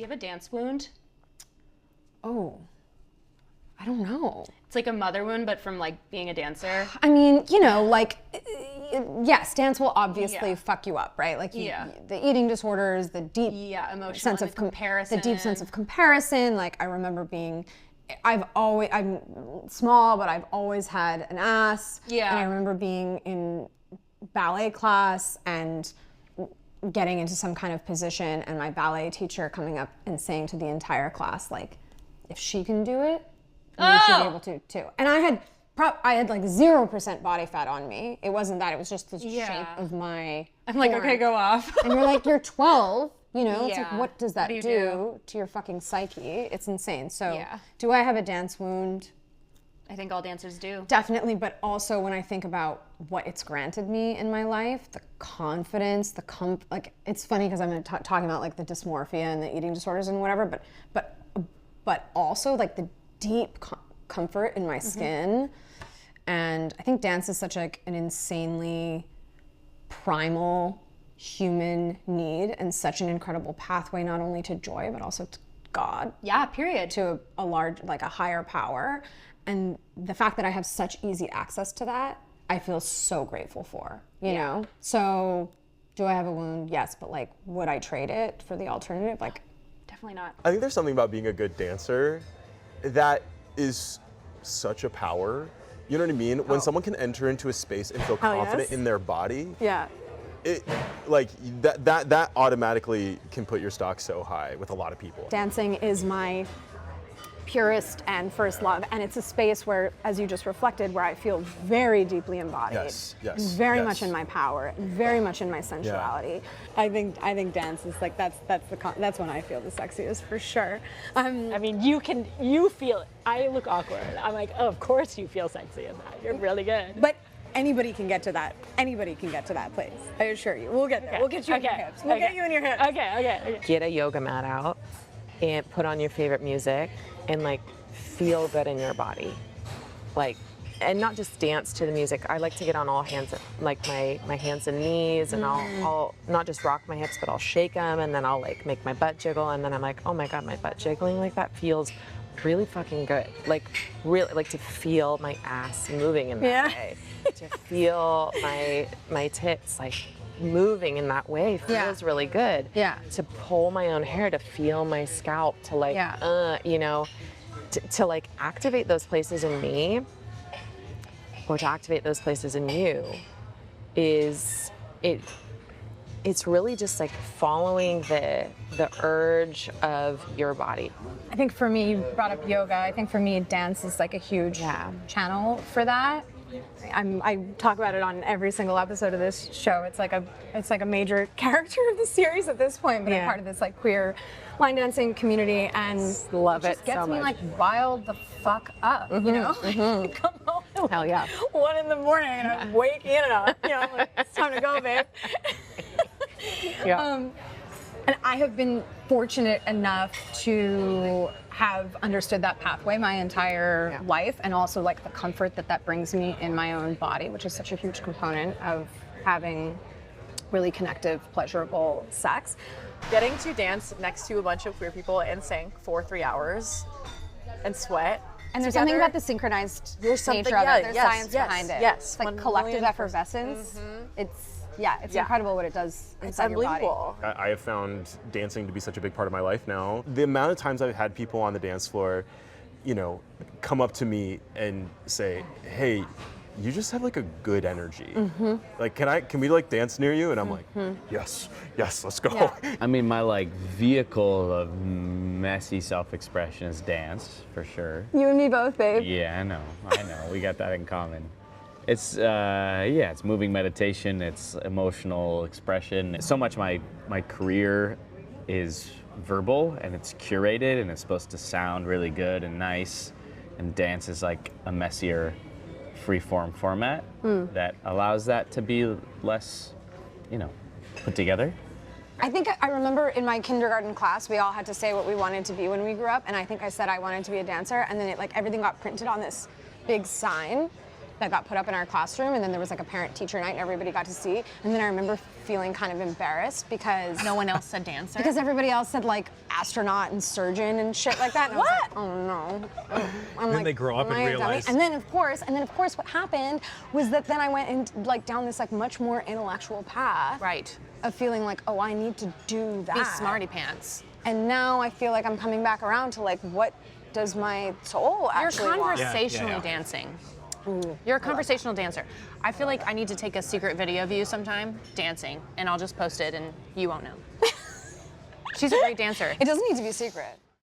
Do you have a dance wound? Oh, I don't know. It's like a mother wound, but from like being a dancer. I mean, like, yes, dance will obviously fuck you up, right? Like, the eating disorders, the deep emotional sense of comparison. The deep sense of comparison. Like, I remember I'm small, but I've always had an ass. Yeah. And I remember being in ballet class and getting into some kind of position, and my ballet teacher coming up and saying to the entire class, like, if she can do it, you should be able to too. And I had like 0% body fat on me. It wasn't that, it was just the shape of my I'm like, form. okay, go off. And you're like, you're 12, it's like, what does that do to your fucking psyche? It's insane. So do I have a dance wound? I think all dancers do. Definitely, but also when I think about what it's granted me in my life, the confidence, like, it's funny because I'm talking about like the dysmorphia and the eating disorders and whatever, but also like the deep comfort in my skin. And I think dance is such like an insanely primal human need and such an incredible pathway, not only to joy, but also to God. Yeah, period. To a large, like a higher power. And the fact that I have such easy access to that, I feel so grateful for, you know? So do I have a wound? Yes, but like, would I trade it for the alternative? Like, definitely not. I think there's something about being a good dancer that is such a power. You know what I mean? When someone can enter into a space and feel confident in their body, it like that automatically can put your stock so high with a lot of people. Dancing is my purest and first love, and it's a space where, as you just reflected, where I feel very deeply embodied, and very much in my power, and very much in my sensuality. Yeah. I think dance is like that's when I feel the sexiest for sure. I mean, you feel it. I look awkward. I'm like, oh, of course you feel sexy in that. You're really good. But anybody can get to that. Anybody can get to that place. I assure you. We'll get there. We'll get you in your hips. We'll get you in your hips. Okay. Get a yoga mat out and put on your favorite music and like feel good in your body. Like, and not just dance to the music. I like to get on all hands, like my hands and knees, and I'll not just rock my hips, but I'll shake them, and then I'll like make my butt jiggle, and then I'm like, oh my God, my butt jiggling like that feels really fucking good. Like, really, like to feel my ass moving in that way. To feel my tits like moving in that way feels really good. Yeah. To pull my own hair, to feel my scalp, to like, to like activate those places in me, or to activate those places in you, it's really just like following the urge of your body. I think for me, you brought up yoga. I think for me, dance is like a huge channel for that. I talk about it on every single episode of this show. It's like a major character of the series at this point, but I'm part of this like queer line dancing community, and love it just gets so me much. like riled the fuck up, you know? Come home. Hell yeah. 1 a.m. and I'm waking up. I'm like, it's time to go, babe. And I have been fortunate enough to have understood that pathway my entire life, and also like the comfort that brings me in my own body, which is such a huge component of having really connective, pleasurable sex. Getting to dance next to a bunch of queer people and sing for 3 hours and sweat. And there's together. something about the synchronized nature of it. There's science behind it. Yes, it's like collective effervescence. It's incredible what it does inside your body. I have found dancing to be such a big part of my life now. The amount of times I've had people on the dance floor, come up to me and say, hey, you just have like a good energy. Like, can we like dance near you? And I'm like, yes, let's go. Yeah. I mean, my like vehicle of messy self-expression is dance, for sure. You and me both, babe. Yeah, I know. We got that in common. It's it's moving meditation, it's emotional expression. So much my career is verbal, and it's curated, and it's supposed to sound really good and nice, and dance is like a messier free-form format that allows that to be less, put together. I think I remember in my kindergarten class, we all had to say what we wanted to be when we grew up, and I think I said I wanted to be a dancer, and then everything got printed on this big sign. that got put up in our classroom, and then there was like a parent-teacher night and everybody got to see. And then I remember feeling kind of embarrassed because No one else said dancer. because everybody else said like astronaut and surgeon and shit like that. And I was like, oh no. I'm Then they grow up am and I a dummy? realize- And then of course, what happened was that then I went in like down this like much more intellectual path. Right. Of feeling like, oh, I need to do that. Be smarty pants. And now I feel like I'm coming back around to like, what does my soul You're actually want? conversationally Yeah. dancing. You're a conversational dancer. I feel like I need to take a secret video of you sometime dancing, and I'll just post it, and you won't know. She's a great dancer. It doesn't need to be secret.